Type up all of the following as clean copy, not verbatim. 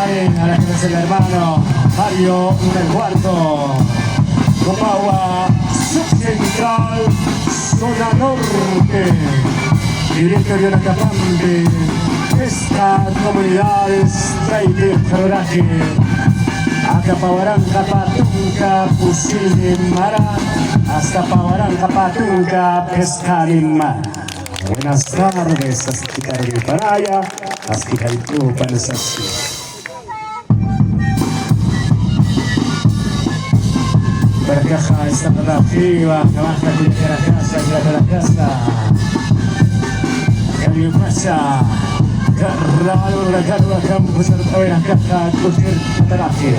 Karen, a la que es el hermano Mario en el cuarto. Copagua, Subcentral, Zona Norte, Directorio Nacapambe, esta comunidades, Traite, Froraje, Acapahuaranca, Patunca, Pusili, Mara, hasta Pahuaranca, Patunca, Pescarimma. Buenas tardes, Asquicari Paraya, Asquicari Panasasi. Bercaja está para arriba, que baja de la casa. Cambio pasa, Carnaval, la carga, campos, la caja, coger, ataraje.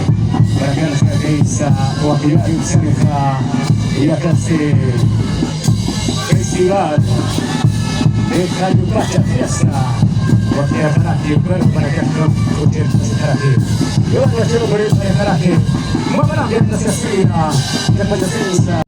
Para que la cabeza, o activar y cerca, y la clase. Festival. Deja de pacha fiesta, porque el caraje, pero para que no escuchen ese caraje. Yo voy a hacerlo por eso de caraje. Muy buena gente se aspira, después de ciencia.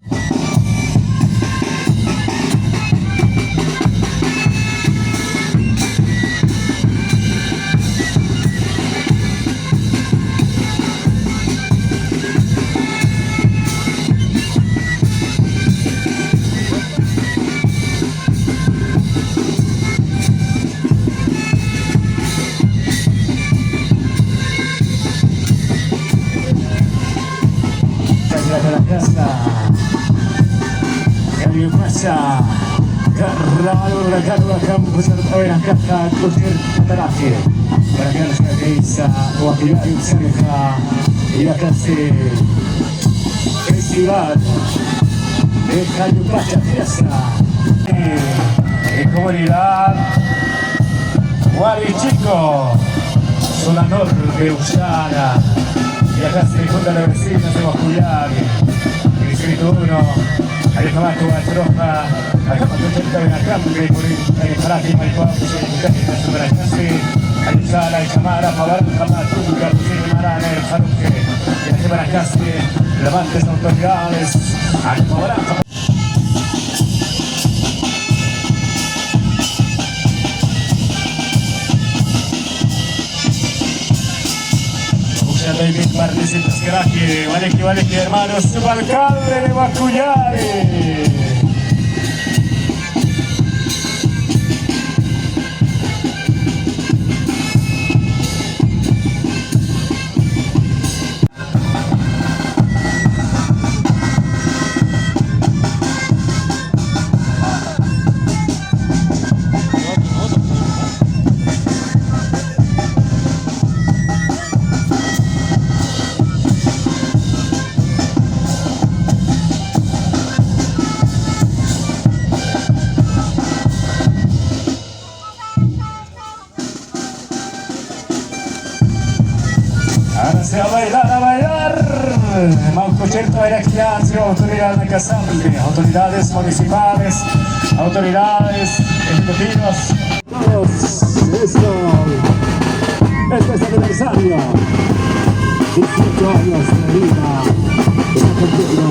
Cambio pasa, Carnaval, la carga, campos, la caja, coger, ataraje. Para que la cabeza, o activar y cerca, y la clase. Festival. Deja de pacha fiesta. En comunidad, Guarichico, Zona Norte, Usana. Y acá se junta la vecina de Guajuyari, el distrito 1, ahí está Mato, Troja, acá Mato, en Acambre, por ahí Paraje, Maricuá, ahí está la Ichamara, Pavaranja, Matunca, Pusini, Marana, el Jaruque, y aquí Baracasque, levantes autoridades, ahí Pavaranja. David Martínez Caraje, vale que hermanos, subalcalde de Guajuyari. A bailar, Maucochento de la autoridades de Casambe, autoridades municipales, autoridades ejecutivas. Todos, eso, este es el aniversario, 18 años de vida, está cumpliendo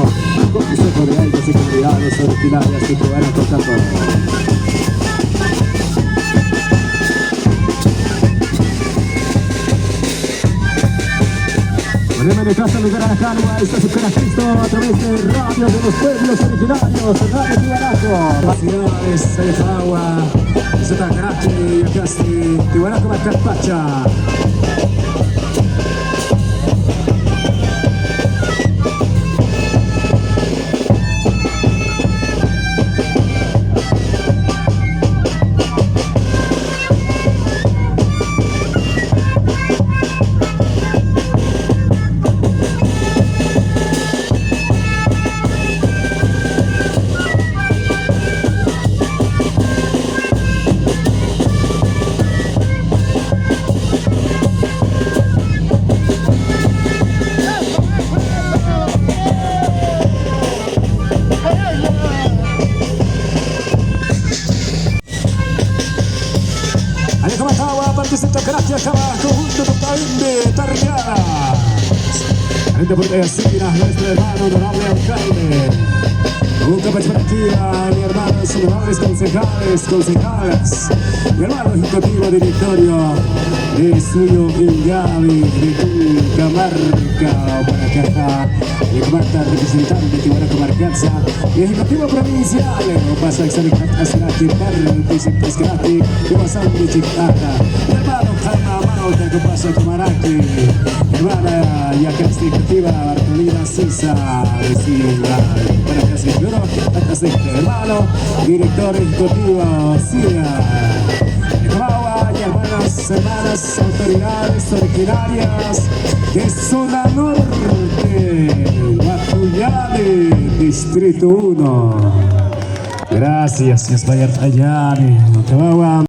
con Consejo de Aides y Comunidades Originarias que van a tocar todo. De casa lugar a la calma, está su Cristo a través de Radio de los Pueblos Originarios, Radio Tiwanaku. Ciudades de Fagua, Zotacarache, Yacasti, Tiwanaku, Macapacha. Gracias a conjunto totalmente Tarriadas. Frente por Teasinas, nuestro hermano honorable alcalde. Una perspectiva, mi hermano honorables concejales, concejalas, mi hermano ejecutivo directorio de Estudio Ingavi, de Camarca, Guanacaja, de Camarca, representante de Guanacaja Marcanza, y ejecutivo provincial, pasa a examinar Asirati, Parque, Pescarati, de Basán de Chicata, mi hermano Calma Mauta, que pasa a Camaraki, hermana Yacasti ejecutiva Bartolina Sisa, para que se juro, hermano, director ejecutivo, Cia, y hermanas, autoridades originarias de zona norte, Guatuyani, Distrito 1. Gracias, señor Bayard Ayani,